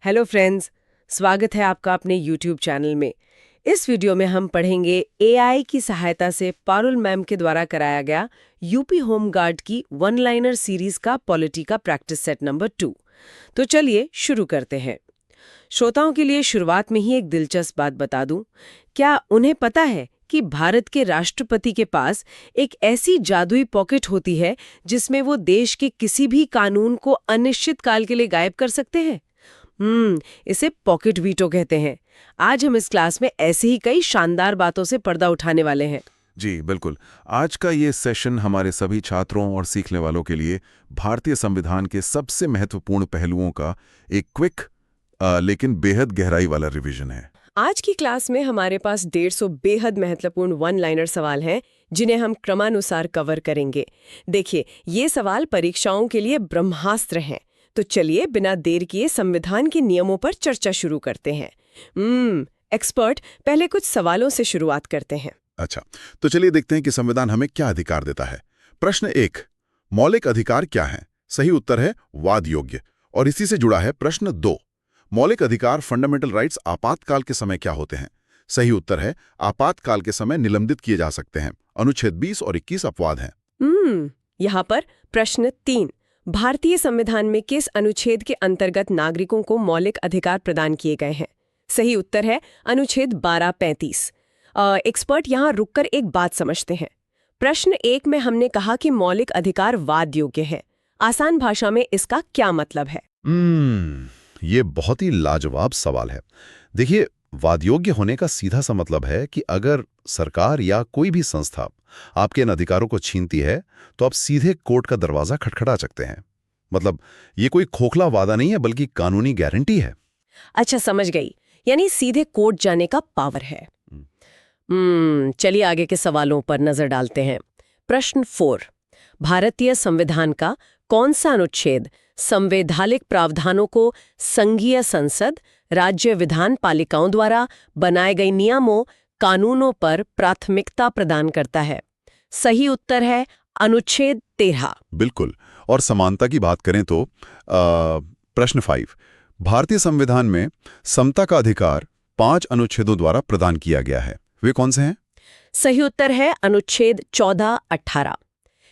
Hello friends, स्वागत है आपका अपने YouTube चैनल में। इस वीडियो में हम पढ़ेंगे एआई की सहायता से पारुल मैम के द्वारा कराया गया यूपी होम गार्ड की वन लाइनर सीरीज का पॉलिटी का प्रैक्टिस सेट नंबर 2। तो चलिए शुरू करते हैं। श्रोताओं के लिए शुरुआत में ही एक दिलचस्प बात बता दूं। क्या उन्हें पता है कि भारत के राष्ट्रपति के पास एक ऐसी जादुई पॉकेट होती है जिसमें वो देश के किसी भी कानून को अनिश्चित काल के लिए गायब कर सकते हैं? इसे पॉकेट वीटो कहते हैं। आज हम इस क्लास में ऐसे ही कई शानदार बातों से पर्दा उठाने वाले हैं। जी बिल्कुल। आज का ये सेशन हमारे सभी छात्रों और सीखने वालों के लिए भारतीय संविधान के सबसे महत्वपूर्ण पहलुओं का एक क्विक लेकिन बेहद गहराई वाला रिवीजन है। आज की क्लास में हमारे पास 150 बेहद महत्वपूर्ण वन लाइनर सवाल हैं जिन्हें हम क्रमानुसार कवर करेंगे। देखिए, ये सवाल परीक्षाओं के लिए ब्रह्मास्त्र हैं। तो चलिए बिना देर किए संविधान के नियमों पर चर्चा शुरू करते हैं। एक्सपर्ट, पहले कुछ सवालों से शुरुआत करते हैं। अच्छा, तो चलिए देखते हैं कि संविधान हमें क्या अधिकार देता है। प्रश्न 1, मौलिक अधिकार क्या है? सही उत्तर है वाद योग्य। और इसी से जुड़ा है प्रश्न 2, मौलिक अधिकार फंडामेंटल राइट्स आपातकाल के समय क्या होते हैं? सही उत्तर है आपातकाल के समय निलंबित किए जा सकते हैं। अनुच्छेद 20 और 21 अपवाद हैं। यहाँ पर प्रश्न 3, भारतीय संविधान में किस अनुच्छेद के अंतर्गत नागरिकों को मौलिक अधिकार प्रदान किए गए हैं? सही उत्तर है अनुच्छेद 1235। एक्सपर्ट, यहाँ रुककर एक बात समझते हैं। प्रश्न 1 में हमने कहा कि मौलिक अधिकार वाद योग्य है। आसान भाषा में इसका क्या मतलब है? ये बहुत ही लाजवाब सवाल है। देखिए, वादयोग्य होने का सीधा सा मतलब है कि अगर सरकार या कोई भी संस्था आपके इन अधिकारों को छीनती है तो आप सीधे कोर्ट का दरवाजा खटखटा सकते हैं। मतलब ये कोई खोखला वादा नहीं है बल्कि कानूनी गारंटी है। अच्छा, समझ गई। यानी सीधे कोर्ट जाने का पावर है। चलिए आगे के सवालों पर नजर डालते हैं। प्रश्न 4, भारतीय संविधान का कौन सा अनुच्छेद संवैधानिक प्रावधानों को संघीय संसद, राज्य विधान पालिकाओं द्वारा बनाए गए नियमों, कानूनों पर प्राथमिकता प्रदान करता है? सही उत्तर है अनुच्छेद 13। बिल्कुल। और समानता की बात करें तो प्रश्न 5, भारतीय संविधान में समता का अधिकार 5 अनुच्छेदों द्वारा प्रदान किया गया है। वे कौन से हैं? सही उत्तर है अनुच्छेद 14, 18।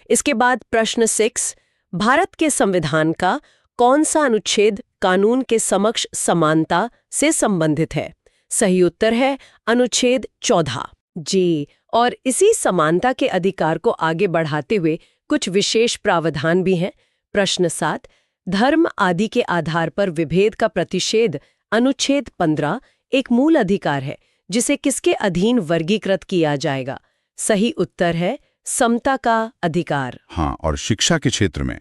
इसके बाद प्रश्न 6, भारत के संविधान का कौन सा अनुच्छेद कानून के समक्ष समानता से संबंधित है? सही उत्तर है अनुच्छेद 14। जी, और इसी समानता के अधिकार को आगे बढ़ाते हुए कुछ विशेष प्रावधान भी हैं। प्रश्न 7, धर्म आदि के आधार पर विभेद का प्रतिषेध, अनुच्छेद 15 एक मूल अधिकार है जिसे किसके अधीन वर्गीकृत किया जाएगा? सही उत्तर है समता का अधिकार। हाँ, और शिक्षा के क्षेत्र में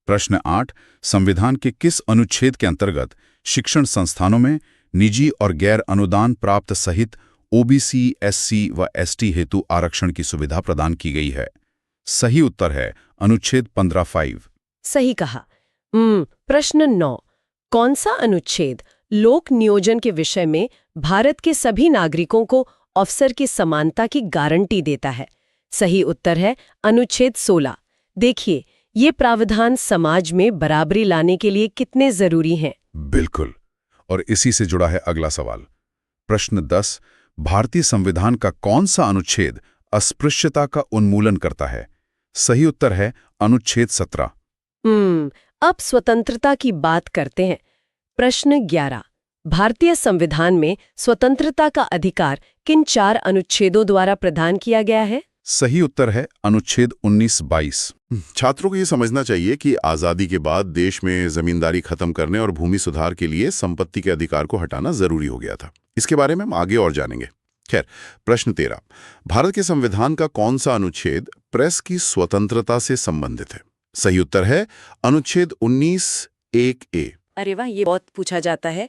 प्रश्न 8, संविधान के किस अनुच्छेद के अंतर्गत शिक्षण संस्थानों में निजी और गैर अनुदान प्राप्त सहित ओबीसी, एससी व एसटी हेतु आरक्षण की सुविधा प्रदान की गई है? सही उत्तर है अनुच्छेद 15(5). सही कहा। प्रश्न 9, कौन सा अनुच्छेद लोक नियोजन के विषय में भारत के सभी नागरिकों को अवसर की समानता की गारंटी देता है? सही उत्तर है अनुच्छेद 16। देखिए, ये प्रावधान समाज में बराबरी लाने के लिए कितने जरूरी हैं। बिल्कुल। और इसी से जुड़ा है अगला सवाल। प्रश्न 10, भारतीय संविधान का कौन सा अनुच्छेद अस्पृश्यता का उन्मूलन करता है? सही उत्तर है अनुच्छेद 17। अब स्वतंत्रता की बात करते हैं। प्रश्न 11, भारतीय संविधान में स्वतंत्रता का अधिकार किन 4 अनुच्छेदों द्वारा प्रदान किया गया है? सही उत्तर है अनुच्छेद 19-22। छात्रों को ये समझना चाहिए कि आज़ादी के बाद देश में जमींदारी खत्म करने और भूमि सुधार के लिए संपत्ति के अधिकार को हटाना जरूरी हो गया था। इसके बारे में हम आगे और जानेंगे। खैर, प्रश्न 13, भारत के संविधान का कौन सा अनुच्छेद प्रेस की स्वतंत्रता से संबंधित है? सही उत्तर है अनुच्छेद 19(1)(a). अरे वाह, ये बहुत पूछा जाता है।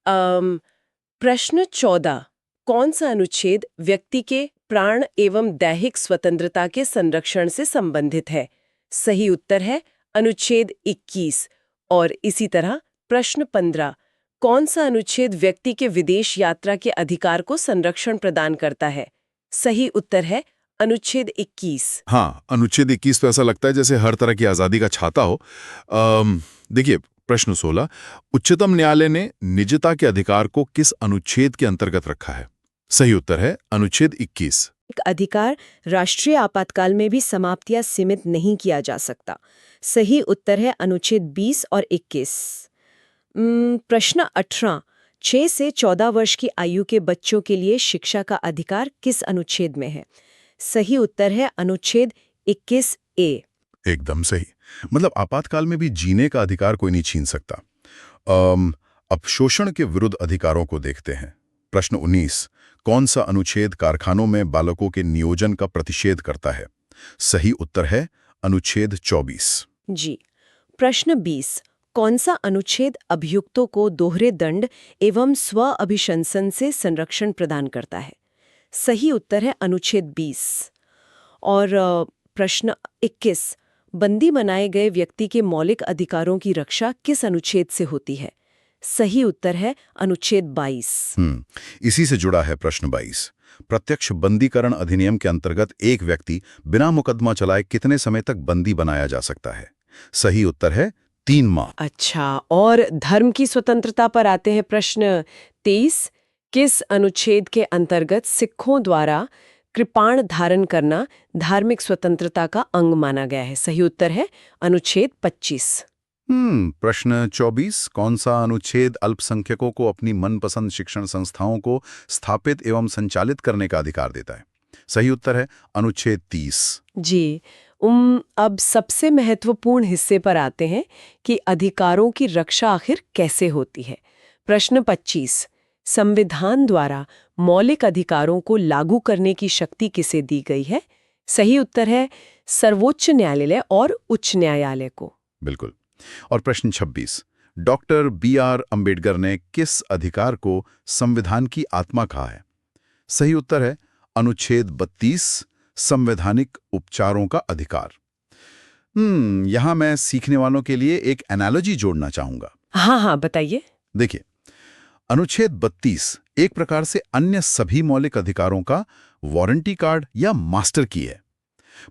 प्रश्न 14, कौन सा अनुच्छेद व्यक्ति के प्राण एवं दैहिक स्वतंत्रता के संरक्षण से संबंधित है? सही उत्तर है अनुच्छेद 21। और इसी तरह प्रश्न 15, कौन सा अनुच्छेद व्यक्ति के विदेश यात्रा के अधिकार को संरक्षण प्रदान करता है? सही उत्तर है अनुच्छेद 21। हाँ, अनुच्छेद 21 तो ऐसा लगता है जैसे हर तरह की आज़ादी का छाता हो। देखिए, प्रश्न 16, उच्चतम न्यायालय ने निजता के अधिकार को किस अनुच्छेद के अंतर्गत रखा है? सही उत्तर है अनुच्छेद 21। एक अधिकार राष्ट्रीय आपातकाल में भी समाप्त या सीमित नहीं किया जा सकता। सही उत्तर है अनुच्छेद 20 और 21। प्रश्न 18, 6 से 14 वर्ष की आयु के बच्चों के लिए शिक्षा का अधिकार किस अनुच्छेद में है? सही उत्तर है अनुच्छेद 21A। एकदम सही। मतलब आपातकाल में भी जीने का अधिकार कोई नहीं छीन सकता। अब शोषण के विरुद्ध अधिकारों को देखते हैं। प्रश्न 19, कौन सा अनुच्छेद कारखानों में बालकों के नियोजन का प्रतिषेध करता है? सही उत्तर है अनुच्छेद 24। जी। प्रश्न 20, कौन सा अनुच्छेद अभियुक्तों को दोहरे दंड एवं स्व अभिशंसन से संरक्षण प्रदान करता है? सही उत्तर है अनुच्छेद 20। और प्रश्न 21, बंदी बनाए गए व्यक्ति के मौलिक अधिकारों की रक्षा किस अनुच्छेद से होती है? सही उत्तर है अनुच्छेद 22। इसी से जुड़ा है प्रश्न 22। प्रत्यक्ष बंदीकरण अधिनियम के अंतर्गत एक व्यक्ति बिना मुकदमा चलाए कितने समय तक बंदी बनाया जा सकता है? सही उत्तर है 3 माह। अच्छा, और धर्म की स्वतंत्रता पर आते हैं। प्रश्न 23, किस अनुच्छेद के अंतर्गत सिखों द्वारा कृपाण धारण करना धार्मिक स्वतंत्रता का अंग माना गया है? सही उत्तर है अनुच्छेद 25। प्रश्न 24, कौन सा अनुच्छेद अल्पसंख्यकों को अपनी मनपसंद शिक्षण संस्थाओं को स्थापित एवं संचालित करने का अधिकार देता है? सही उत्तर है अनुच्छेद 30। जी। अब सबसे महत्वपूर्ण हिस्से पर आते हैं कि अधिकारों की रक्षा आखिर कैसे होती है। प्रश्न 25, संविधान द्वारा मौलिक अधिकारों को लागू करने की शक्ति किसे दी गई है? सही उत्तर है सर्वोच्च न्यायालय और उच्च न्यायालय को। बिल्कुल। और प्रश्न 26, डॉक्टर B.R. अंबेडकर ने किस अधिकार को संविधान की आत्मा कहा है? सही उत्तर है अनुच्छेद 32, संवैधानिक उपचारों का अधिकार। यहां मैं सीखने वालों के लिए एक एनालॉजी जोड़ना चाहूंगा। हाँ, बताइए। देखिए, अनुच्छेद 32 एक प्रकार से अन्य सभी मौलिक अधिकारों का वारंटी कार्ड या मास्टर की है।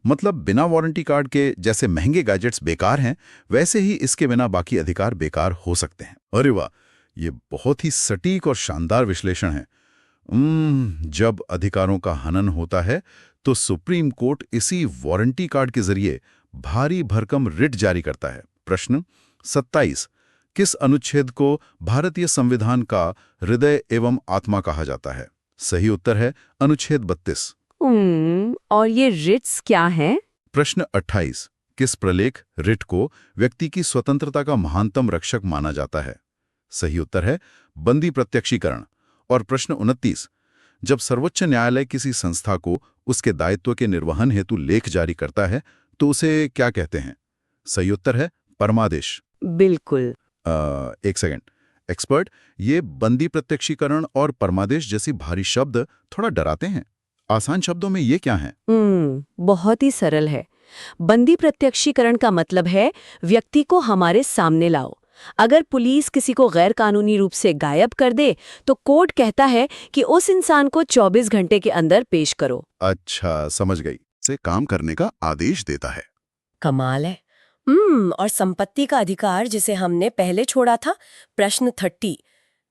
मतलब बिना वारंटी कार्ड के जैसे महंगे गैजेट्स बेकार हैं, वैसे ही इसके बिना बाकी अधिकार बेकार हो सकते हैं। अरे वाह, ये बहुत ही सटीक और शानदार विश्लेषण है। जब अधिकारों का हनन होता है तो सुप्रीम कोर्ट इसी वारंटी कार्ड के जरिए भारी भरकम रिट जारी करता है। प्रश्न 27, किस अनुच्छेद को भारतीय संविधान का हृदय एवं आत्मा कहा जाता है? सही उत्तर है अनुच्छेद 32। और ये रिट्स क्या है? प्रश्न 28, किस प्रलेख रिट को व्यक्ति की स्वतंत्रता का महानतम रक्षक माना जाता है? सही उत्तर है बंदी प्रत्यक्षीकरण। और प्रश्न 29, जब सर्वोच्च न्यायालय किसी संस्था को उसके दायित्व के निर्वहन हेतु लेख जारी करता है तो उसे क्या कहते हैं? सही उत्तर है परमादेश। बिल्कुल। एक सेकंड, एक्सपर्ट, ये बंदी प्रत्यक्षीकरण और परमादेश जैसी भारी शब्द थोड़ा डराते हैं। आसान शब्दों में ये क्या है? बहुत ही सरल है। बंदी प्रत्यक्षीकरण का मतलब है व्यक्ति को हमारे सामने लाओ। अगर पुलिस किसी को गैर कानूनी रूप से गायब कर दे तो कोर्ट कहता है कि उस इंसान को 24 घंटे के अंदर पेश करो। अच्छा, समझ गई। से काम करने का आदेश देता है। कमाल है। और संपत्ति का अधिकार जिसे हमने पहले छोड़ा था। प्रश्न 30,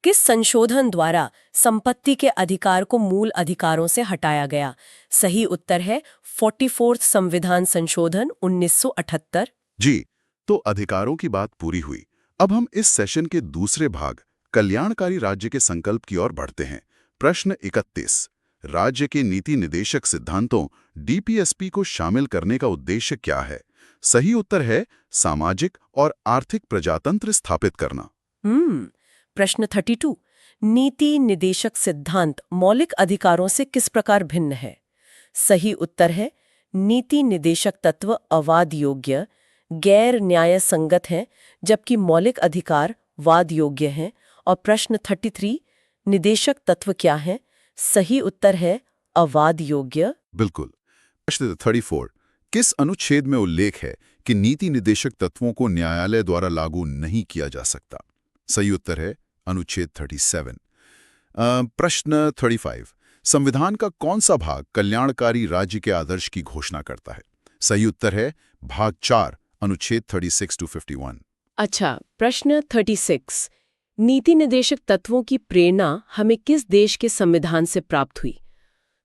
किस संशोधन द्वारा संपत्ति के अधिकार को मूल अधिकारों से हटाया गया? सही उत्तर है 44वां संविधान संशोधन 1978। जी, तो अधिकारों की बात पूरी हुई। अब हम इस सेशन के दूसरे भाग कल्याणकारी राज्य के संकल्प की ओर बढ़ते हैं। प्रश्न 31, राज्य के नीति निदेशक सिद्धांतों DPSP को शामिल करने का उद्देश्य क्या है? सही उत्तर है सामाजिक और आर्थिक प्रजातंत्र स्थापित करना। प्रश्न 32, नीति निदेशक सिद्धांत मौलिक अधिकारों से किस प्रकार भिन्न है? सही उत्तर है नीति निदेशक तत्व अवाद योग्य, गैर न्याय संगत हैं, जबकि मौलिक अधिकार वाद योग्य हैं। और प्रश्न 33, निदेशक तत्व क्या है? सही उत्तर है अवाद योग्य। बिल्कुल। प्रश्न 34, किस अनुच्छेद में उल्लेख है कि नीति निदेशक तत्वों को न्यायालय द्वारा लागू नहीं किया जा सकता? सही उत्तर है अनुच्छेद 37। प्रश्न 35, संविधान का कौन सा भाग कल्याणकारी राज्य के आदर्श की घोषणा करता है? सही उत्तर है भाग 4, अनुच्छेद 36 to 51। अच्छा, प्रश्न 36। नीति निदेशक तत्वों की प्रेरणा हमें किस देश के संविधान से प्राप्त हुई?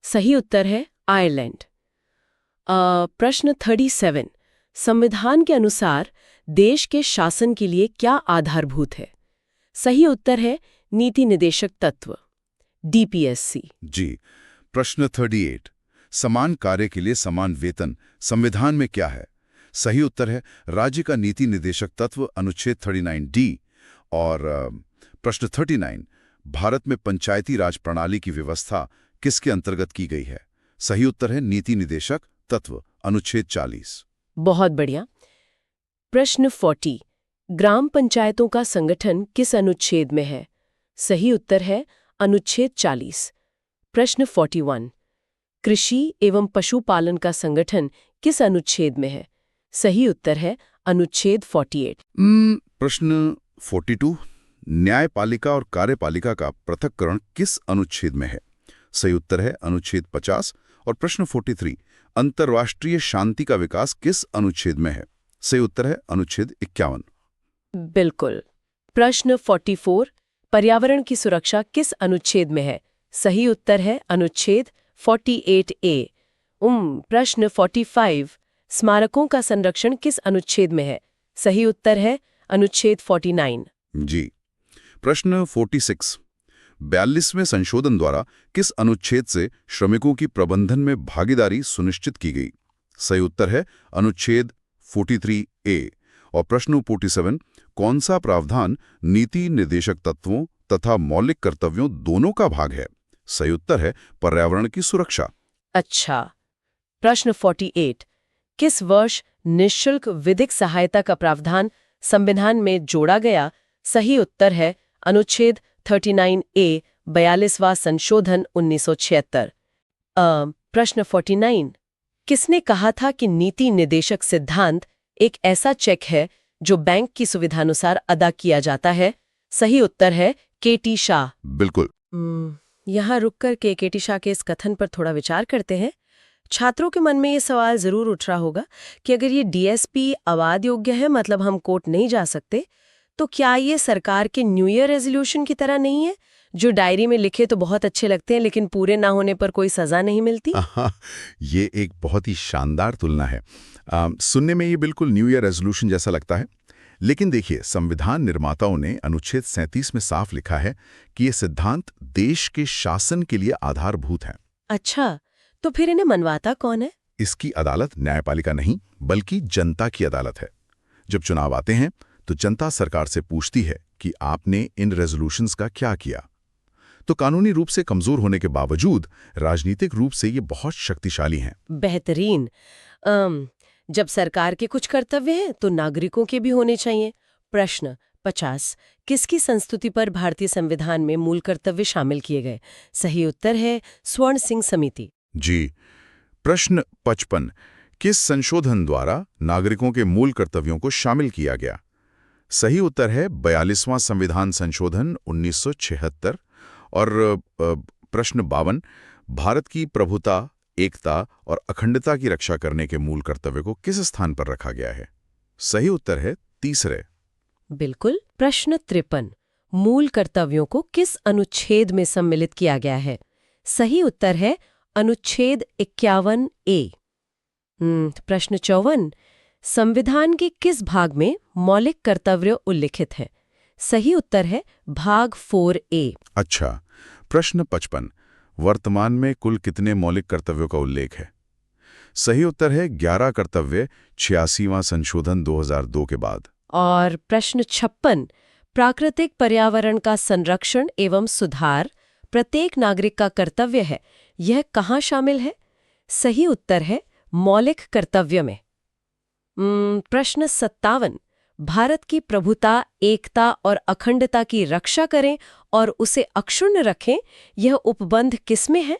सही उत्तर है आयरलैंड। प्रश्न 37। संविधान के अनुसार देश के शासन के लिए क्या आधारभूत है? सही उत्तर है नीति निदेशक तत्व, डीपीएससी। जी। प्रश्न 38। समान कार्य के लिए समान वेतन संविधान में क्या है? सही उत्तर है राज्य का नीति निदेशक तत्व, अनुच्छेद 39D। और प्रश्न 39। भारत में पंचायती राज प्रणाली की व्यवस्था किसके अंतर्गत की गई है? सही उत्तर है नीति निदेशक तत्व, अनुच्छेद 40। बहुत बढ़िया। प्रश्न 40। ग्राम पंचायतों का संगठन किस अनुच्छेद में है? सही उत्तर है अनुच्छेद 40। प्रश्न 41। कृषि एवं पशुपालन का संगठन किस अनुच्छेद में है? सही उत्तर है अनुच्छेद 48। प्रश्न 42। न्यायपालिका और कार्यपालिका का पृथक्करण किस अनुच्छेद में है? सही उत्तर है अनुच्छेद 50। और प्रश्न 43। अंतर्राष्ट्रीय शांति का विकास किस अनुच्छेद में है? सही उत्तर है अनुच्छेद 51। बिल्कुल। प्रश्न 44। पर्यावरण की सुरक्षा किस अनुच्छेद में है? सही उत्तर है अनुच्छेद 48A। प्रश्न 45। स्मारकों का संरक्षण किस अनुच्छेद में है? सही उत्तर है अनुच्छेद 49। जी। प्रश्न 46। 42वें संशोधन द्वारा किस अनुच्छेद से श्रमिकों की प्रबंधन में भागीदारी सुनिश्चित की गई? सही उत्तर है अनुच्छेद 43A। और प्रश्न 47। कौन सा प्रावधान नीति निर्देशक तत्वों तथा मौलिक कर्तव्यों दोनों का भाग है? सही उत्तर है पर्यावरण की सुरक्षा। अच्छा। प्रश्न 48। किस वर्ष निःशुल्क विधिक सहायता का प्रावधान संविधान में जोड़ा गया? सही उत्तर है अनुच्छेद 39A, 42वां संशोधन 1976। प्रश्न 49। किसने कहा था कि नीति निदेशक सिद्धांत एक ऐसा चेक है जो बैंक की सुविधानुसार अदा किया जाता है? सही उत्तर है KT शाह। बिल्कुल। यहाँ रुककर KT शाह के इस कथन पर थोड़ा विचार करते हैं। छात्रों के मन में ये सवाल जरूर उठ रहा होगा कि अगर ये DSP अवाद योग्य है, मतलब हम कोर्ट नहीं जा सकते, तो क्या ये सरकार के न्यू ईयर रेजोल्यूशन की तरह नहीं है, जो डायरी में लिखे तो बहुत अच्छे लगते हैं लेकिन पूरे ना होने पर कोई सजा नहीं मिलती? ये एक बहुत ही शानदार तुलना है। सुनने में ये बिल्कुल न्यू ईयर रेजोल्यूशन जैसा लगता है, लेकिन देखिए, संविधान निर्माताओं ने अनुच्छेद 37 में साफ लिखा है कि ये सिद्धांत देश के शासन के लिए आधारभूत हैं। अच्छा, तो फिर इन्हें मनवाता कौन है? इसकी अदालत न्यायपालिका नहीं, बल्कि जनता की अदालत है। जब चुनाव आते हैं तो जनता सरकार से पूछती है कि आपने इन रेजोल्यूशंस का क्या किया। तो कानूनी रूप से कमजोर होने के बावजूद राजनीतिक रूप से ये बहुत शक्तिशाली हैं। बेहतरीन। जब सरकार के कुछ कर्तव्य हैं तो नागरिकों के भी होने चाहिए। प्रश्न 50। किसकी संस्तुति पर भारतीय संविधान में मूल कर्तव्य शामिल किए गए? सही उत्तर है स्वर्ण सिंह समिति। जी। प्रश्न 55। किस संशोधन द्वारा नागरिकों के मूल कर्तव्यों को शामिल किया गया? सही उत्तर है 42वां संविधान संशोधन 1976। और प्रश्न 52। भारत की प्रभुता, एकता और अखंडता की रक्षा करने के मूल कर्तव्य को किस स्थान पर रखा गया है? सही उत्तर है तीसरे। बिल्कुल। प्रश्न 53। मूल कर्तव्यों को किस अनुच्छेद में सम्मिलित किया गया है? सही उत्तर है अनुच्छेद 51A। प्रश्न 54। संविधान के किस भाग में मौलिक कर्तव्य उल्लिखित है? सही उत्तर है भाग 4A। अच्छा। प्रश्न 55। वर्तमान में कुल कितने मौलिक कर्तव्यों का उल्लेख है? सही उत्तर है 11 कर्तव्य 86वां संशोधन 2002 के बाद। और प्रश्न 56। प्राकृतिक पर्यावरण का संरक्षण एवं सुधार प्रत्येक नागरिक का कर्तव्य है, यह कहाँ शामिल है? सही उत्तर है मौलिक कर्तव्य में। प्रश्न 57। भारत की प्रभुता, एकता और अखंडता की रक्षा करें और उसे अक्षुण्ण रखें, यह उपबंध किसमें है?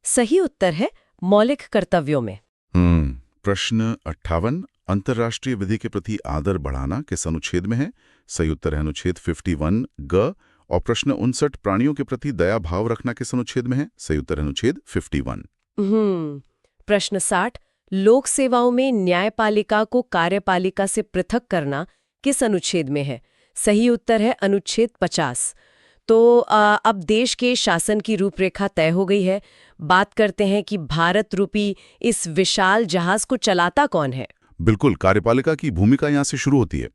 सही उत्तर है मौलिक कर्तव्यों में। प्रश्न 58। अंतर्राष्ट्रीय विधि के प्रति आदर बढ़ाना किस अनुच्छेद में है? सही उत्तर है अनुच्छेद 51G। और प्रश्न 59। प्राणियों के प्रति दया भाव रखना किस अनुच्छेद में है? सही उत्तर है अनुच्छेद 51। प्रश्न 60। लोक सेवाओं में न्यायपालिका को कार्यपालिका से पृथक करना किस अनुच्छेद में है? सही उत्तर है अनुच्छेद 50। तो अब देश के शासन की रूपरेखा तय हो गई है। बात करते हैं कि भारत रूपी इस विशाल जहाज को चलाता कौन है? बिल्कुल, कार्यपालिका की भूमिका यहाँ से शुरू होती है।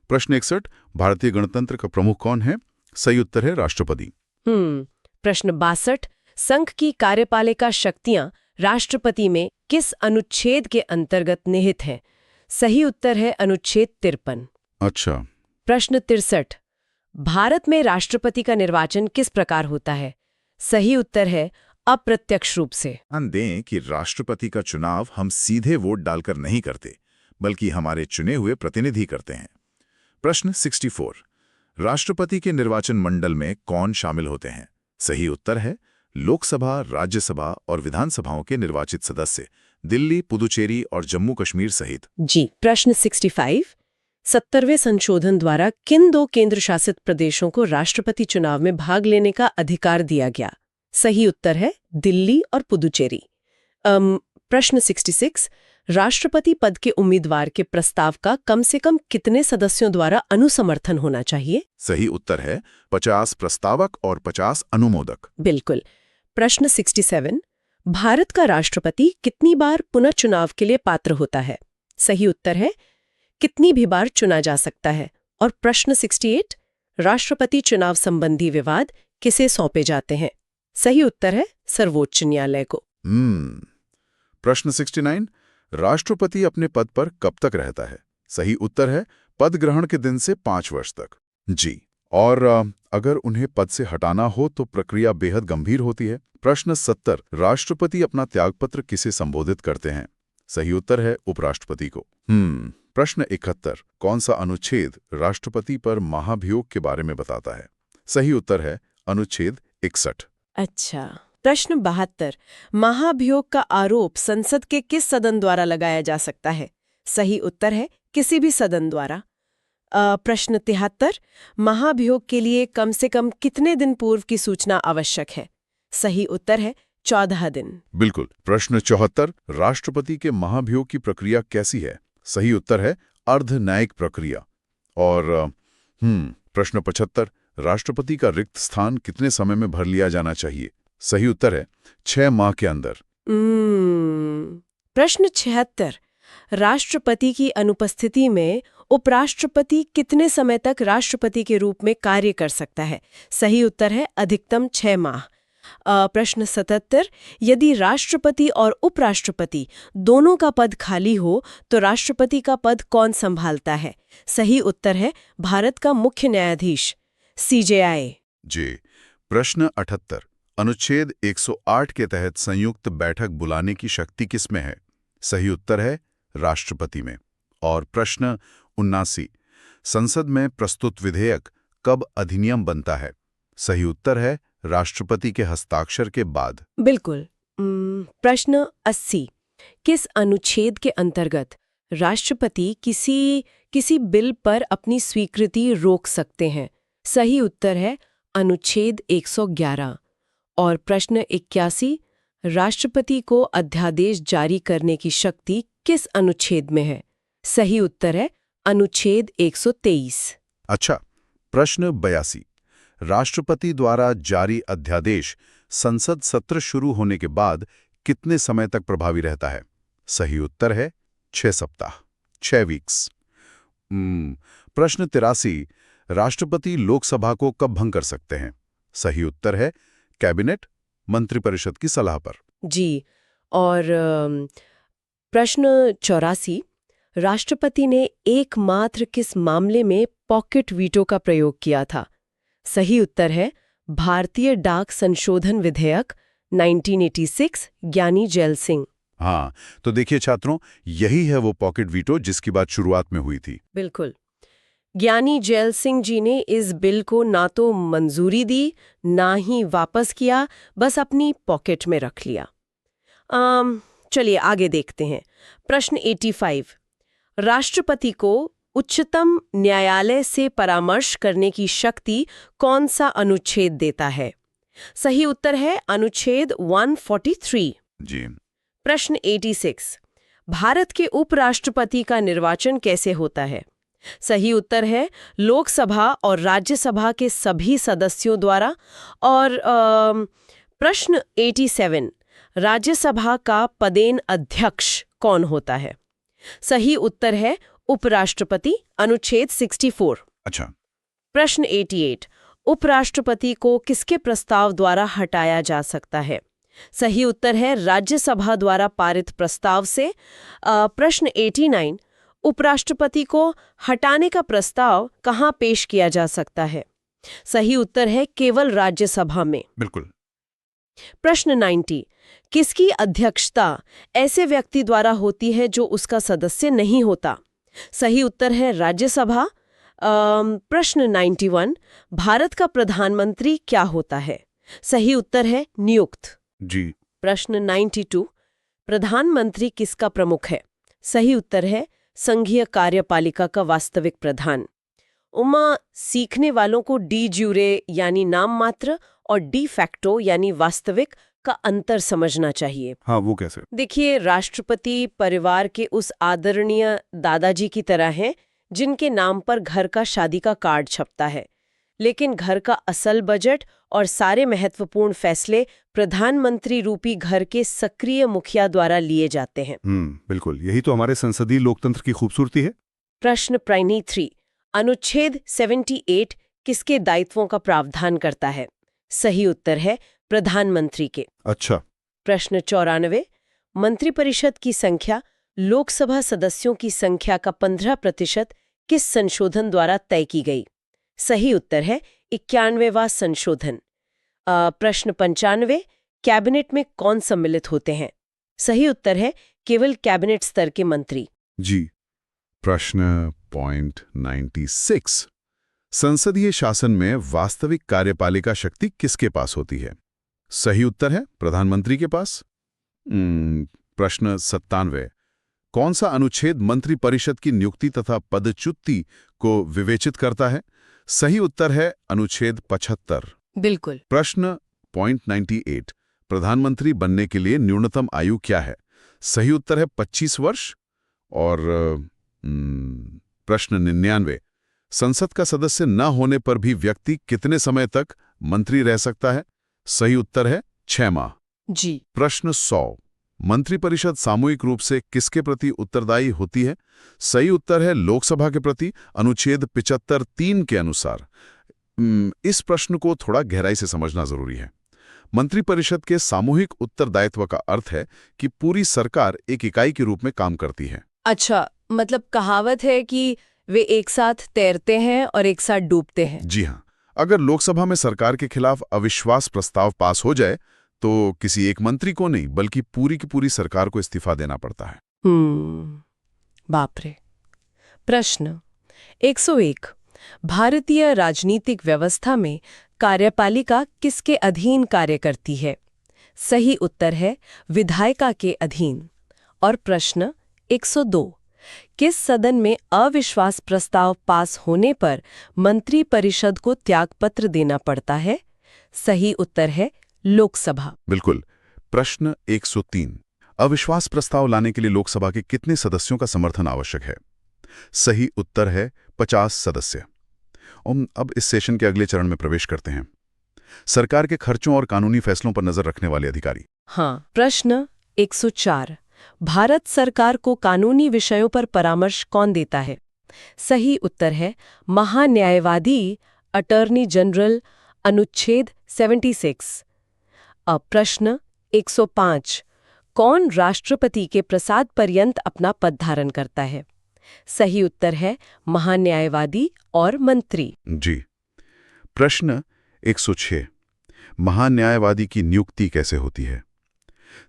प्रश्न 61, भारतीय गणतंत्र का प्रमुख कौन है? सही उत्तर है राष्ट्रपति। प्रश्न 62, संघ की कार्यपालिका शक्तियां राष्ट्रपति में किस अनुच्छेद के अंतर्गत निहित हैं? सही उत्तर है अनुच्छेद 53। अच्छा। प्रश्न 63, भारत में राष्ट्रपति का निर्वाचन किस प्रकार होता है? सही उत्तर है अप्रत्यक्ष रूप से। ध्यान दें कि राष्ट्रपति का चुनाव हम सीधे वोट डालकर नहीं करते, बल्कि हमारे चुने हुए प्रतिनिधि करते हैं। प्रश्न 64, राष्ट्रपति के निर्वाचन मंडल में कौन शामिल होते हैं? सही उत्तर है लोकसभा, राज्यसभा और विधानसभाओं के निर्वाचित सदस्य, दिल्ली, पुदुचेरी और जम्मू कश्मीर सहित। जी। प्रश्न 65, 70वें संशोधन द्वारा किन 2 केंद्र शासित प्रदेशों को राष्ट्रपति चुनाव में भाग लेने का अधिकार दिया गया? सही उत्तर है दिल्ली और पुदुचेरी। प्रश्न 66, राष्ट्रपति पद के उम्मीदवार के प्रस्ताव का कम से कम कितने सदस्यों द्वारा अनुसमर्थन होना चाहिए? सही उत्तर है 50 प्रस्तावक और 50 अनुमोदक। बिल्कुल। प्रश्न 67, भारत का राष्ट्रपति कितनी बार पुनः चुनाव के लिए पात्र होता है? सही उत्तर है कितनी भी बार चुना जा सकता है। और प्रश्न 68, राष्ट्रपति चुनाव संबंधी विवाद किसे सौंपे जाते हैं? सही उत्तर है सर्वोच्च न्यायालय को। प्रश्न 69, राष्ट्रपति अपने पद पर कब तक रहता है? सही उत्तर है पद ग्रहण के दिन से 5 वर्ष तक। जी। और अगर उन्हें पद से हटाना हो तो प्रक्रिया बेहद गंभीर होती है। प्रश्न 70, राष्ट्रपति अपना त्यागपत्र किसे संबोधित करते हैं? सही उत्तर है उपराष्ट्रपति को। प्रश्न 71, कौन सा अनुच्छेद राष्ट्रपति पर महाभियोग के बारे में बताता है? सही उत्तर है अनुच्छेद 61। अच्छा। प्रश्न 72, महाभियोग का आरोप संसद के किस सदन द्वारा लगाया जा सकता है? सही उत्तर है किसी भी सदन द्वारा। प्रश्न 73, महाभियोग के लिए कम से कम कितने दिन पूर्व की सूचना आवश्यक है? सही उत्तर है 14 दिन। बिल्कुल। प्रश्न 74, राष्ट्रपति के महाभियोग की प्रक्रिया कैसी है? सही उत्तर है अर्ध न्यायिक प्रक्रिया। और प्रश्न 75, राष्ट्रपति का रिक्त स्थान कितने समय में भर लिया जाना चाहिए? सही उत्तर है 6 माह के अंदर। प्रश्न 76, राष्ट्रपति की अनुपस्थिति में उपराष्ट्रपति कितने समय तक राष्ट्रपति के रूप में कार्य कर सकता है? सही उत्तर है अधिकतम 6 माह। प्रश्न 77, यदि राष्ट्रपति और उपराष्ट्रपति दोनों का पद खाली हो तो राष्ट्रपति का पद कौन संभालता है? सही उत्तर है भारत का मुख्य न्यायाधीश, CJI। जी। प्रश्न 78, अनुच्छेद 108 के तहत संयुक्त बैठक बुलाने की शक्ति किसमें है? सही उत्तर है राष्ट्रपति में। और प्रश्न 79, संसद में प्रस्तुत विधेयक कब अधिनियम बनता है? सही उत्तर है राष्ट्रपति के हस्ताक्षर के बाद। बिल्कुल। प्रश्न 80, किस अनुच्छेद के अंतर्गत राष्ट्रपति किसी बिल पर अपनी स्वीकृति रोक सकते हैं? सही उत्तर है अनुच्छेद 111। और प्रश्न 81, राष्ट्रपति को अध्यादेश जारी करने की शक्ति किस अनुच्छेद में है? सही उत्तर है अनुच्छेद 123। अच्छा। प्रश्न 82, राष्ट्रपति द्वारा जारी अध्यादेश संसद सत्र शुरू होने के बाद कितने समय तक प्रभावी रहता है? सही उत्तर है 6 सप्ताह, 6 वीक्स। प्रश्न 83, राष्ट्रपति लोकसभा को कब भंग कर सकते हैं? सही उत्तर है कैबिनेट, मंत्रिपरिषद की सलाह पर। जी। और प्रश्न 84, राष्ट्रपति ने एकमात्र किस मामले में पॉकेट वीटो का प्रयोग किया था? सही उत्तर है भारतीय डाक संशोधन विधेयक 1986, ज्ञानी जैल सिंह। हाँ, तो देखिए छात्रों, यही है वो पॉकेट वीटो जिसकी बात शुरुआत में हुई थी। बिल्कुल। ज्ञानी जैल सिंह जी ने इस बिल को ना तो मंजूरी दी, ना ही वापस किया, बस अपनी पॉकेट में रख लिया। चलिए आगे देखते हैं। प्रश्न 85, राष्ट्रपति को उच्चतम न्यायालय से परामर्श करने की शक्ति कौन सा अनुच्छेद देता है? सही उत्तर है अनुच्छेद 143। जी। प्रश्न 86, भारत के उपराष्ट्रपति का निर्वाचन कैसे होता है? सही उत्तर है लोकसभा और राज्यसभा के सभी सदस्यों द्वारा। और प्रश्न 87, राज्यसभा का पदेन अध्यक्ष कौन होता है? सही उत्तर है उपराष्ट्रपति, अनुच्छेद 64। अच्छा। प्रश्न 88, उपराष्ट्रपति को किसके प्रस्ताव द्वारा हटाया जा सकता है? सही उत्तर है राज्यसभा द्वारा पारित प्रस्ताव से। प्रश्न 89, उपराष्ट्रपति को हटाने का प्रस्ताव कहाँ पेश किया जा सकता है? सही उत्तर है केवल राज्यसभा में। बिल्कुल। प्रश्न 90, किसकी अध्यक्षता ऐसे व्यक्ति द्वारा होती है जो उसका सदस्य नहीं होता? सही उत्तर है राज्यसभा। प्रश्न 91, भारत का प्रधानमंत्री क्या होता है? सही उत्तर है नियुक्त। जी। प्रश्न 92, प्रधानमंत्री किसका प्रमुख है? सही उत्तर है संघीय कार्यपालिका का वास्तविक प्रधान। उमा, सीखने वालों को डी ज्यूरे यानी नाम मात्र और डी फैक्टो यानी वास्तविक का अंतर समझना चाहिए। हाँ, वो कैसे? देखिए, राष्ट्रपति परिवार के उस आदरणीय दादाजी की तरह हैं जिनके नाम पर घर का शादी का कार्ड छपता है, लेकिन घर का असल बजट और सारे महत्वपूर्ण फैसले प्रधानमंत्री रूपी घर के सक्रिय मुखिया द्वारा लिए जाते हैं। बिल्कुल, यही तो हमारे संसदीय लोकतंत्र की खूबसूरती है। प्रश्न 93, अनुच्छेद 78 किसके दायित्वों का प्रावधान करता है? सही उत्तर है प्रधानमंत्री के। अच्छा। प्रश्न 94, मंत्रिपरिषद की संख्या लोकसभा सदस्यों की संख्या का 15% किस संशोधन द्वारा तय की गई? सही उत्तर है 91वां संशोधन। प्रश्न 95, कैबिनेट में कौन सम्मिलित होते हैं? सही उत्तर है केवल कैबिनेट स्तर के मंत्री। जी। प्रश्न पॉइंट 96, संसदीय शासन में वास्तविक कार्यपालिका शक्ति किसके पास होती है? सही उत्तर है प्रधानमंत्री के पास। प्रश्न 97, कौन सा अनुच्छेद मंत्रिपरिषद की नियुक्ति तथा पदच्युति को विवेचित करता है? सही उत्तर है अनुच्छेद 75। बिल्कुल। प्रश्न पॉइंट 98, प्रधानमंत्री बनने के लिए न्यूनतम आयु क्या है? सही उत्तर है 25 वर्ष। और प्रश्न 99, संसद का सदस्य न होने पर भी व्यक्ति कितने समय तक मंत्री रह सकता है? सही उत्तर है 6 माह। जी। प्रश्न 100, मंत्रिपरिषद सामूहिक रूप से किसके प्रति उत्तरदायी होती है? सही उत्तर है लोकसभा के प्रति, अनुच्छेद 75(3) के अनुसार। इस प्रश्न को थोड़ा गहराई से समझना जरूरी है। मंत्रिपरिषद के सामूहिक उत्तरदायित्व का अर्थ है कि पूरी सरकार एक इकाई के रूप में काम करती है। अच्छा, मतलब कहावत है कि वे एक साथ तैरते हैं और एक साथ डूबते हैं। जी हाँ, अगर लोकसभा में सरकार के खिलाफ अविश्वास प्रस्ताव पास हो जाए तो किसी एक मंत्री को नहीं बल्कि पूरी की पूरी सरकार को इस्तीफा देना पड़ता है। बाप रे। प्रश्न 101, भारतीय राजनीतिक व्यवस्था में कार्यपालिका किसके अधीन कार्य करती है? सही उत्तर है विधायिका के अधीन। और प्रश्न 102, किस सदन में अविश्वास प्रस्ताव पास होने पर मंत्रिपरिषद को त्यागपत्र देना पड़ता है? सही उत्तर है लोकसभा। बिल्कुल। प्रश्न 103, अविश्वास प्रस्ताव लाने के लिए लोकसभा के कितने सदस्यों का समर्थन आवश्यक है? सही उत्तर है 50 सदस्य। अब इस सेशन के अगले चरण में प्रवेश करते हैं, सरकार के खर्चों और कानूनी फैसलों पर नजर रखने वाले अधिकारी। हाँ। प्रश्न 104, भारत सरकार को कानूनी विषयों पर परामर्श कौन देता है? सही उत्तर है महान्यायवादी, अटॉर्नी जनरल, अनुच्छेद 76। अब प्रश्न 105, कौन राष्ट्रपति के प्रसाद पर्यंत अपना पद धारण करता है? सही उत्तर है महान्यायवादी और मंत्री। जी। प्रश्न 106, महान्यायवादी की नियुक्ति कैसे होती है?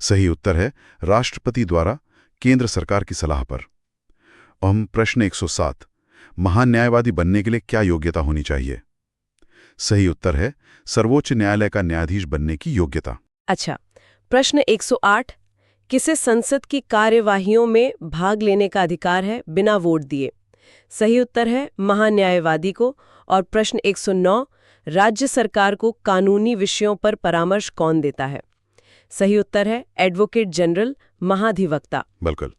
सही उत्तर है राष्ट्रपति द्वारा केंद्र सरकार की सलाह पर। प्रश्न 107, महान्यायवादी बनने के लिए क्या योग्यता होनी चाहिए? सही उत्तर है सर्वोच्च न्यायालय का न्यायाधीश बनने की योग्यता। अच्छा। प्रश्न 108, किसे संसद की कार्यवाहियों में भाग लेने का अधिकार है बिना वोट दिए? सही उत्तर है महान्यायवादी को। और प्रश्न 109, राज्य सरकार को कानूनी विषयों पर परामर्श कौन देता है? सही उत्तर है एडवोकेट जनरल, महाधिवक्ता। बिल्कुल।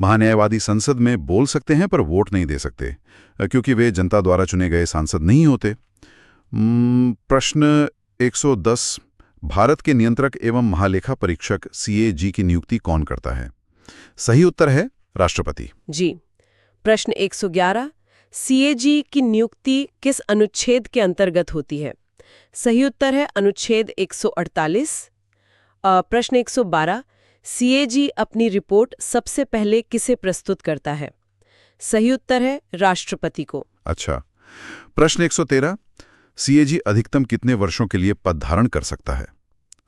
महान्यायवादी संसद में बोल सकते हैं पर वोट नहीं दे सकते, क्योंकि वे जनता द्वारा चुने गए सांसद नहीं होते। प्रश्न 110, भारत के नियंत्रक एवं महालेखा परीक्षक CAG की नियुक्ति कौन करता है? सही उत्तर है राष्ट्रपति। जी। प्रश्न 111, CAG की नियुक्ति किस अनुच्छेद के अंतर्गत होती है? सही उत्तर है अनुच्छेद 148। प्रश्न 112, CAG अपनी रिपोर्ट सबसे पहले किसे प्रस्तुत करता है? सही उत्तर है राष्ट्रपति को। अच्छा। प्रश्न 113, CAG अधिकतम कितने वर्षों के लिए पद धारण कर सकता है?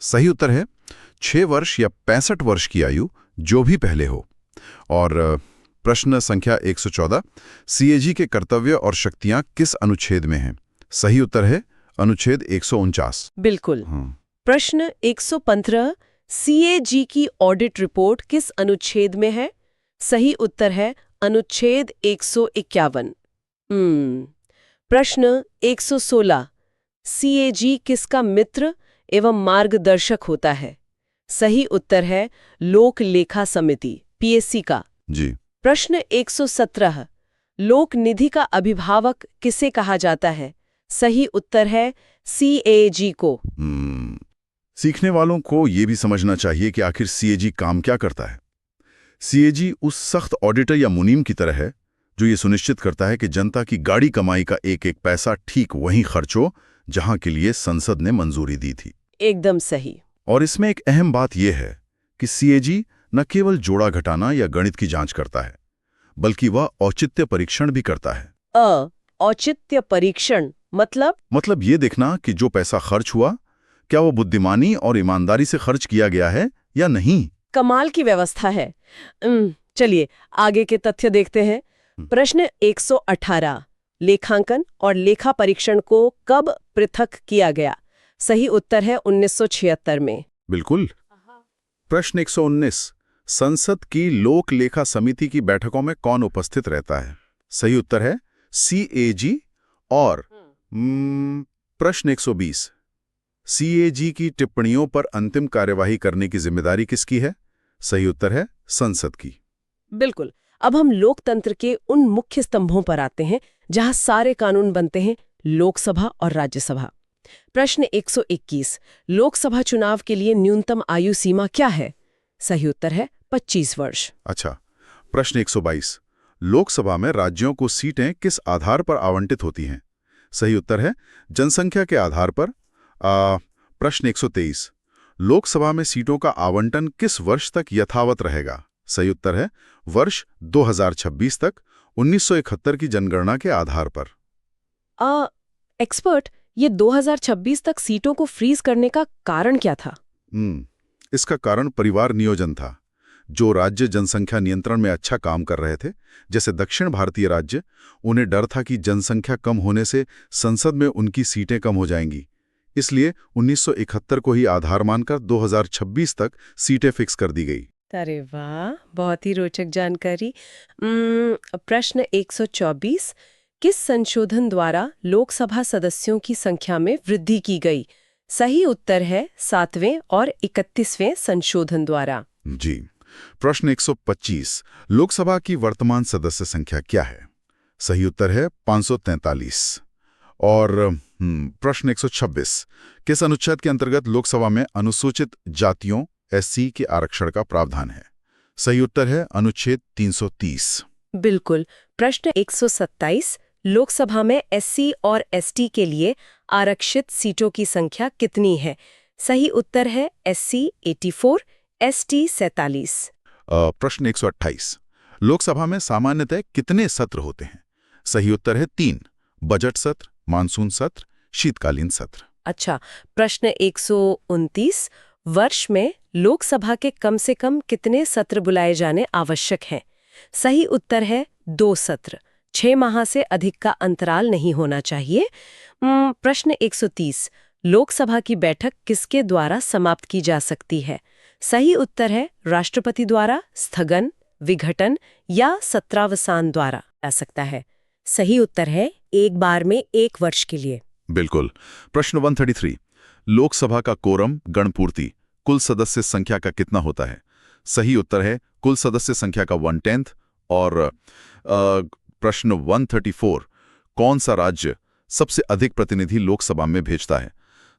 सही उत्तर है 6 वर्ष या 65 वर्ष की आयु, जो भी पहले हो। और प्रश्न संख्या 114, CAG के कर्तव्य और शक्तियां किस अनुच्छेद में हैं? सही उत्तर है अनुच्छेद 149। बिल्कुल। प्रश्न 115, CAG की ऑडिट रिपोर्ट किस अनुच्छेद में है? सही उत्तर है अनुच्छेद 151। प्रश्न 116, CAG किसका मित्र एवं मार्गदर्शक होता है? सही उत्तर है लोक लेखा समिति PSC का। जी। प्रश्न 117, लोक निधि का अभिभावक किसे कहा जाता है? सही उत्तर है CAG को। सीखने वालों को ये भी समझना चाहिए कि आखिर CAG काम क्या करता है। CAG उस सख्त ऑडिटर या मुनीम की तरह है जो ये सुनिश्चित करता है कि जनता की गाड़ी कमाई का एक एक पैसा ठीक वहीं खर्च हो जहां के लिए संसद ने मंजूरी दी थी। एकदम सही। और इसमें एक अहम बात यह है कि CAG न केवल जोड़ा घटाना या गणित की जांच करता है, बल्कि वह औचित्य परीक्षण भी करता है। औचित्य परीक्षण मतलब ये देखना कि जो पैसा खर्च हुआ, क्या वो बुद्धिमानी और ईमानदारी से खर्च किया गया है या नहीं। कमाल की व्यवस्था है। चलिए आगे के तथ्य देखते हैं। प्रश्न 118, लेखांकन और लेखा परीक्षण को कब पृथक किया गया? सही उत्तर है 1976 में। बिल्कुल। प्रश्न 119, संसद की लोक लेखा समिति की बैठकों में कौन उपस्थित रहता है? सही उत्तर है CAG। और प्रश्न 120, CAG की टिप्पणियों पर अंतिम कार्यवाही करने की जिम्मेदारी किसकी है? सही उत्तर है संसद की। बिल्कुल। अब हम लोकतंत्र के उन मुख्य स्तंभों पर आते हैं जहां सारे कानून बनते हैं, लोकसभा और राज्यसभा। प्रश्न 121, लोकसभा चुनाव के लिए न्यूनतम आयु सीमा क्या है? सही उत्तर है 25 वर्ष। अच्छा। प्रश्न 122, लोकसभा में राज्यों को सीटें किस आधार पर आवंटित होती हैं? सही उत्तर है जनसंख्या के आधार पर। प्रश्न 123, लोकसभा में सीटों का आवंटन किस वर्ष तक यथावत रहेगा? सही उत्तर है वर्ष 2026 तक 1971 की जनगणना के आधार पर। एक्सपर्ट, ये 2026 तक सीटों को फ्रीज करने का कारण क्या था? इसका कारण परिवार नियोजन था। जो राज्य जनसंख्या नियंत्रण में अच्छा काम कर रहे थे, जैसे दक्षिण भारतीय राज्य, उन्हें डर था कि जनसंख्या कम होने से संसद में उनकी सीटें कम हो जाएंगी। इसलिए 1971 को ही आधार मानकर 2026 तक सीटें फिक्स कर दी गई। अरे वाह, बहुत ही रोचक जानकारी। प्रश्न 124, किस संशोधन द्वारा लोकसभा सदस्यों की संख्या में वृद्धि की गई? सही उत्तर है 7वें और 31वें संशोधन द्वारा। जी। प्रश्न 125, लोकसभा की वर्तमान सदस्य संख्या क्या है? सही उत्तर है 543। और प्रश्न 126, किस अनुच्छेद के अंतर्गत लोकसभा में अनुसूचित जातियों SC के आरक्षण का प्रावधान है? सही उत्तर है अनुच्छेद 330। बिल्कुल। प्रश्न 127, लोकसभा में SC और ST के लिए आरक्षित सीटों की संख्या कितनी है? सही उत्तर है SC 84, ST 47। प्रश्न 128, लोकसभा में सामान्यतः कितने सत्र होते हैं? सही उत्तर है 3, बजट सत्र, मानसून सत्र, शीतकालीन सत्र। अच्छा। प्रश्न 129, वर्ष में लोकसभा के कम से कम कितने सत्र बुलाए जाने आवश्यक हैं? सही उत्तर है 2 सत्र। 6 माह से अधिक का अंतराल नहीं होना चाहिए। प्रश्न 130, लोकसभा की बैठक किसके द्वारा समाप्त की जा सकती है? सही उत्तर है राष्ट्रपति द्वारा, स्थगन, विघटन या सत्रावसान द्वारा जा सकता है। सही उत्तर है एक बार में 1 वर्ष के लिए। बिल्कुल। प्रश्न 133, लोकसभा का कोरम गणपूर्ति कुल सदस्य संख्या का कितना होता है? सही उत्तर है कुल सदस्य संख्या का 1/10 और प्रश्न 134 कौन सा राज्य सबसे अधिक प्रतिनिधि लोकसभा में भेजता है?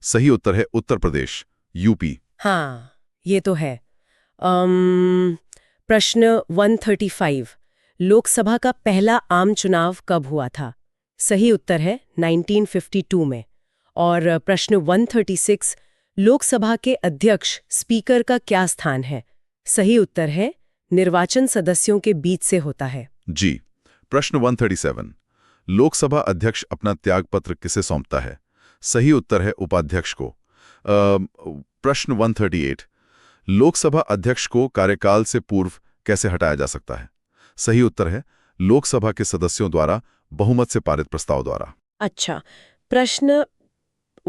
सही उत्तर है उत्तर प्रदेश, यूपी। हाँ, ये तो है। प्रश्न 135 लोकसभा का पहला आम चुनाव कब हुआ था? सही उत्तर है 1952 में। और प्रश्न 136 लोकसभा के अध्यक्ष स्पीकर का क्या स्थान है? सही उत्तर है निर्वाचन सदस्यों के बीच से होता है। जी। प्रश्न 137 लोकसभा अध्यक्ष अपना त्यागपत्र किसे सौंपता है? सही उत्तर है उपाध्यक्ष को। प्रश्न 138 लोकसभा अध्यक्ष को कार्यकाल से पूर्व कैसे हटाया जा सकता है? सही उत्तर है लोकसभा के सदस्यों द्वारा बहुमत से पारित प्रस्ताव द्वारा। अच्छा, प्रश्न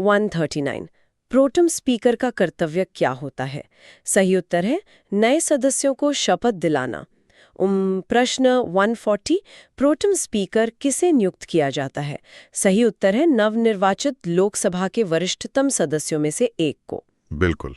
139 प्रोटेम स्पीकर का कर्तव्य क्या होता है? सही उत्तर है नए सदस्यों को शपथ दिलाना। प्रश्न 140 प्रोटेम स्पीकर किसे नियुक्त किया जाता है? सही उत्तर है नवनिर्वाचित लोकसभा के वरिष्ठतम सदस्यों में से एक को। बिल्कुल।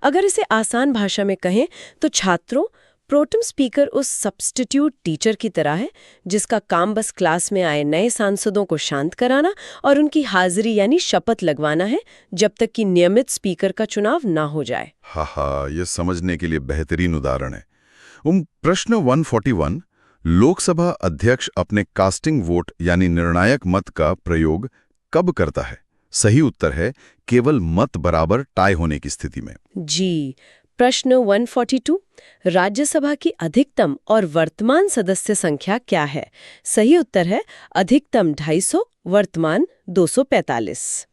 अगर इसे आसान भाषा में कहें तो छात्रों, प्रोटेम स्पीकर उस सब्स्टिट्यूट टीचर की तरह है जिसका काम बस क्लास में आए नए सांसदों को शांत कराना और उनकी हाजिरी यानी शपथ लगवाना है जब तक कि नियमित स्पीकर का चुनाव ना हो जाए। हाँ, ये समझने के लिए बेहतरीन उदाहरण है। प्रश्न 141 लोकसभा अध्यक्ष अपने कास्टिंग वोट यानी निर्णायक मत का प्रयोग कब करता है? सही उत्तर है केवल मत बराबर टाई होने की स्थिति में। जी। प्रश्न 142 राज्यसभा की अधिकतम और वर्तमान सदस्य संख्या क्या है? सही उत्तर है अधिकतम 250, वर्तमान 245।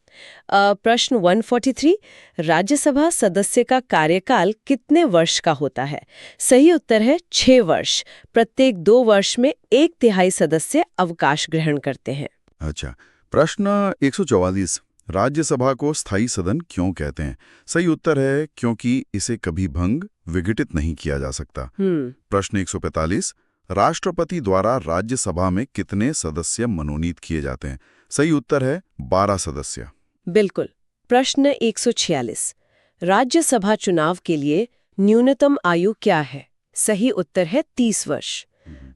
प्रश्न 143 राज्यसभा सदस्य का कार्यकाल कितने वर्ष का होता है? सही उत्तर है 6 वर्ष। प्रत्येक 2 वर्ष में 1/3 सदस्य अवकाश ग्रहण करते हैं। अच्छा, प्रश्न 144 राज्यसभा को स्थायी सदन क्यों कहते हैं? सही उत्तर है क्योंकि इसे कभी भंग विघटित नहीं किया जा सकता। प्रश्न 145 राष्ट्रपति द्वारा राज्यसभा में कितने सदस्य मनोनीत किए जाते हैं? सही उत्तर है 12 सदस्य। बिल्कुल। प्रश्न 146 राज्यसभा चुनाव के लिए न्यूनतम आयु क्या है? सही उत्तर है 30 वर्ष।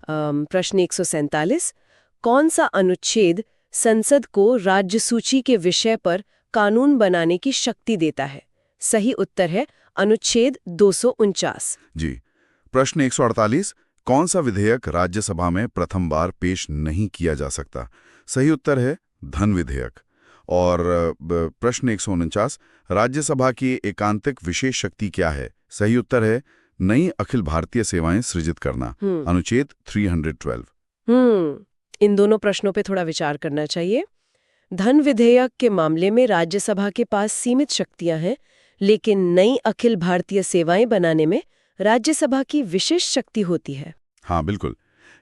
प्रश्न 147 कौन सा अनुच्छेद संसद को राज्य सूची के विषय पर कानून बनाने की शक्ति देता है? सही उत्तर है अनुच्छेद 249। जी। प्रश्न 148 कौन सा विधेयक राज्यसभा में प्रथम बार पेश नहीं किया जा सकता? सही उत्तर है धन विधेयक। और प्रश्न 149 राज्यसभा की एकांतिक विशेष शक्ति क्या है? सही उत्तर है नई अखिल भारतीय सेवाएं सृजित करना, अनुच्छेद 312। इन दोनों प्रश्नों पे थोड़ा विचार करना चाहिए। धन विधेयक के मामले में राज्यसभा के पास सीमित शक्तियां हैं, लेकिन नई अखिल भारतीय सेवाएं बनाने में राज्यसभा की विशेष शक्ति होती है। हाँ, बिल्कुल।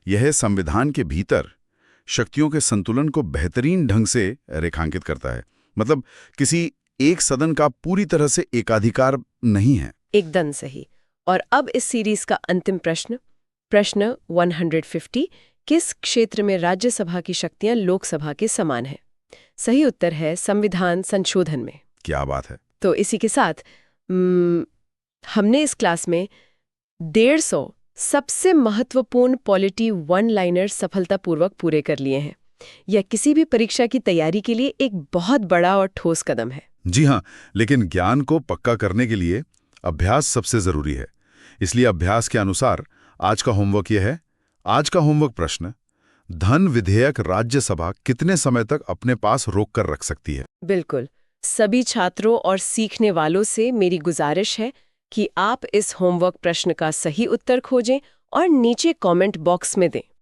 यह संविधान के भीतर शक्तियों के संतुलन को बेहतरीन ढंग से रेखांकित करता है। मतलब किसी एक सदन का पूरी तरह से एकाधिकार नहीं है। एकदम सही। और अब इस सीरीज का अंतिम प्रश्न 150 किस क्षेत्र में राज्यसभा की शक्तियां लोकसभा के समान हैं? सही उत्तर है संविधान संशोधन में। क्या बात है। तो इसी के साथ हमने इस क्लास में 150 सबसे महत्वपूर्ण पॉलिटी वन लाइनर सफलतापूर्वक पूरे कर लिए हैं। यह किसी भी परीक्षा की तैयारी के लिए एक बहुत बड़ा और ठोस कदम है। जी हाँ, लेकिन ज्ञान को पक्का करने के लिए अभ्यास सबसे जरूरी है। इसलिए अभ्यास के अनुसार आज का होमवर्क यह है। आज का होमवर्क प्रश्न धन विधेयक राज्यसभा कितने समय तक अपने पास रोक कर रख सकती है? बिल्कुल। सभी छात्रों और सीखने वालों से मेरी गुजारिश है कि आप इस होमवर्क प्रश्न का सही उत्तर खोजें और नीचे कमेंट बॉक्स में दें।